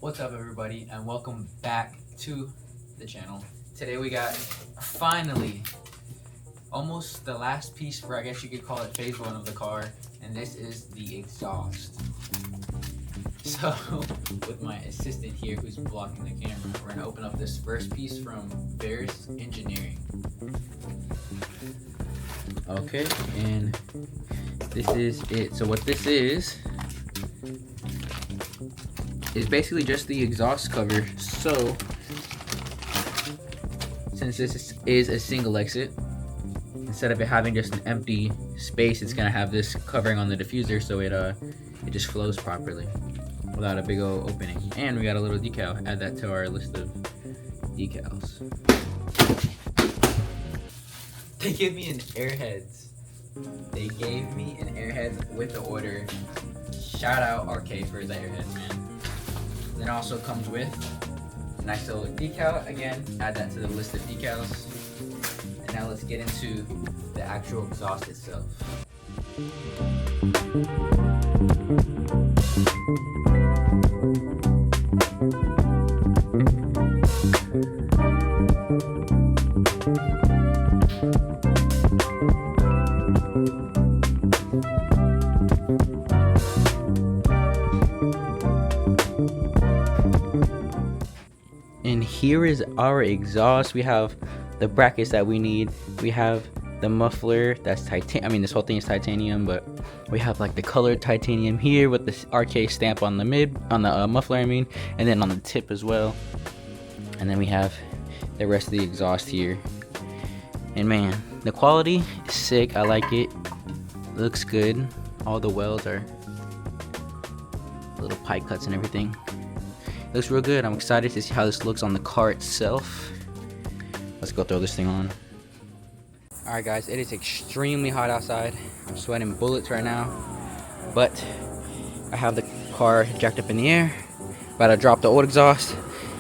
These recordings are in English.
What's up, everybody, and welcome back to the channel. Today we got finally almost the last piece for, I guess you could call it, phase one of the car, and this is the exhaust. So with my assistant here who's blocking the camera, we're gonna open up this first piece from Bears Engineering. Okay, and this is it. So what this is basically just the exhaust cover. So since this is a single exit, instead of it having just an empty space, it's gonna have this covering on the diffuser, so it just flows properly without a big old opening. And we got a little decal. Add that to our list of decals. They gave me an Airheads. They gave me an Airheads with the order. Shout out RK for the Airheads, man. Then also comes with a nice little decal. Again, add that to the list of decals. And now let's get into the actual exhaust itself. And here is our exhaust. We have the brackets that we need. We have the muffler that's titanium. I mean, this whole thing is titanium, but we have like the colored titanium here with the RK stamp on the muffler, I mean, and then on the tip as well. And then we have the rest of the exhaust here. And man, the quality is sick. I like it. Looks good. All the welds are little pipe cuts and everything. Looks real good. I'm excited to see how this looks on the car itself. Let's go throw this thing on. Alright guys, it is extremely hot outside. I'm sweating bullets right now. But I have the car jacked up in the air. About to drop the old exhaust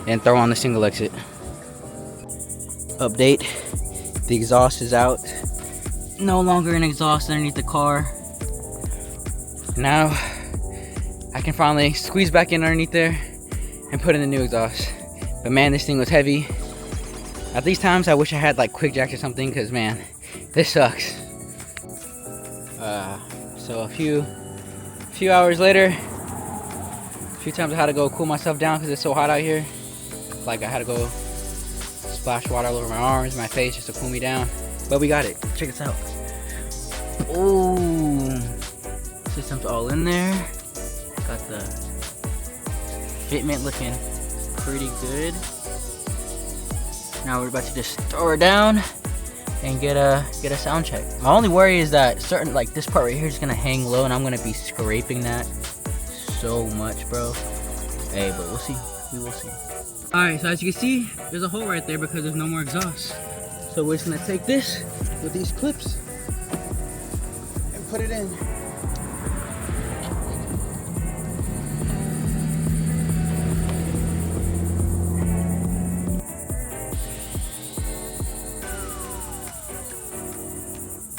and throw on the single exit. Update. The exhaust is out. No longer an exhaust underneath the car. Now I can finally squeeze back in underneath there and put in the new exhaust. But man, this thing was heavy. At these times I wish I had like quick jacks or something, because man, this sucks. So a few hours later, a few times I had to go cool myself down because it's so hot out here. Like I had to go splash water all over my arms, my face, just to cool me down. But we got it. Check this out. Ooh, system's all in there. Got the fitment looking pretty good. Now we're about to just throw her down and get a sound check. My only worry is that certain, like this part right here is gonna hang low, and I'm gonna be scraping that so much, bro. Hey, but we'll see. We will see. All right, so as you can see, there's a hole right there because there's no more exhaust. So we're just gonna take this with these clips and put it in.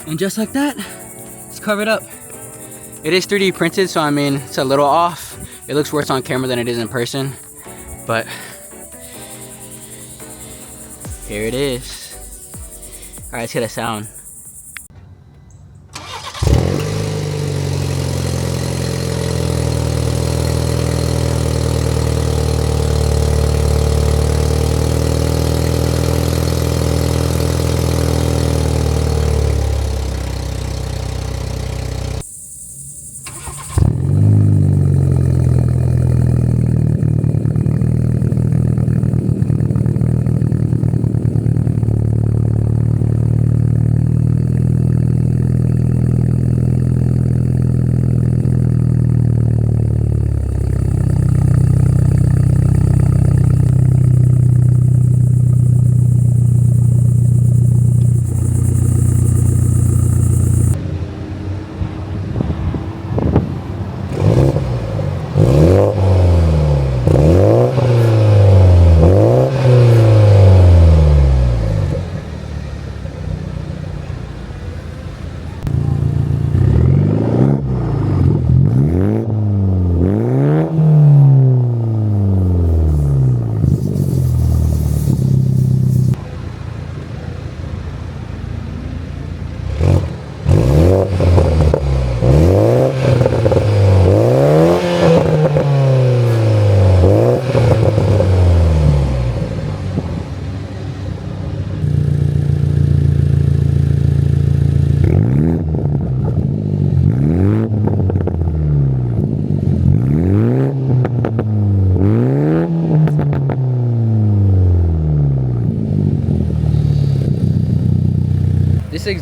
And just like that, it's covered up. It is 3D printed, so I mean, it's a little off. It looks worse on camera than it is in person, but here it is. All right, let's get a sound.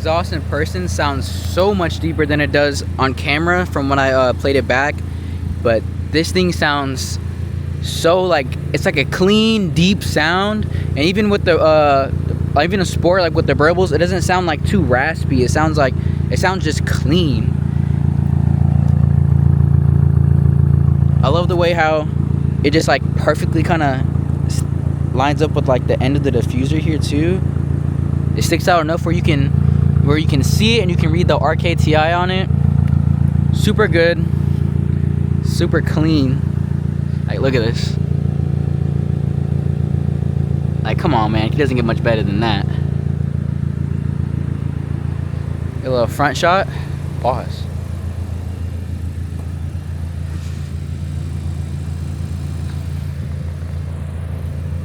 exhaust in person sounds so much deeper than it does on camera from when I played it back. But this thing sounds so like, it's like a clean, deep sound. And even with the even a Sport, like with the burbles, it doesn't sound like too raspy. It sounds just clean. I love the way how it just like perfectly kind of lines up with like the end of the diffuser here too. It sticks out enough where you can see it and you can read the RKTI on it. Super good, super clean. Like, look at this. Like, come on, man. It doesn't get much better than that. A little front shot. Pause.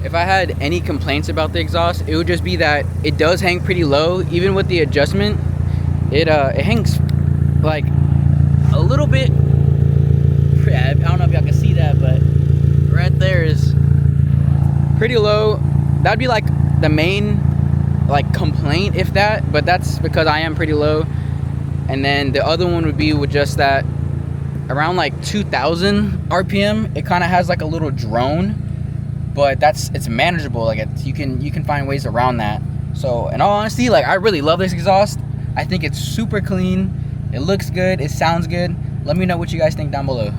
If I had any complaints about the exhaust, it would just be that it does hang pretty low. Even with the adjustment, it hangs like a little bit. I don't know if y'all can see that, but right there is pretty low. That'd be like the main like complaint, if that, but that's because I am pretty low. And then the other one would be with just that around like 2000 RPM, it kind of has like a little drone, but it's manageable. Like you can find ways around that. So in all honesty, like I really love this exhaust. I think it's super clean. It looks good. It sounds good. Let me know what you guys think down below.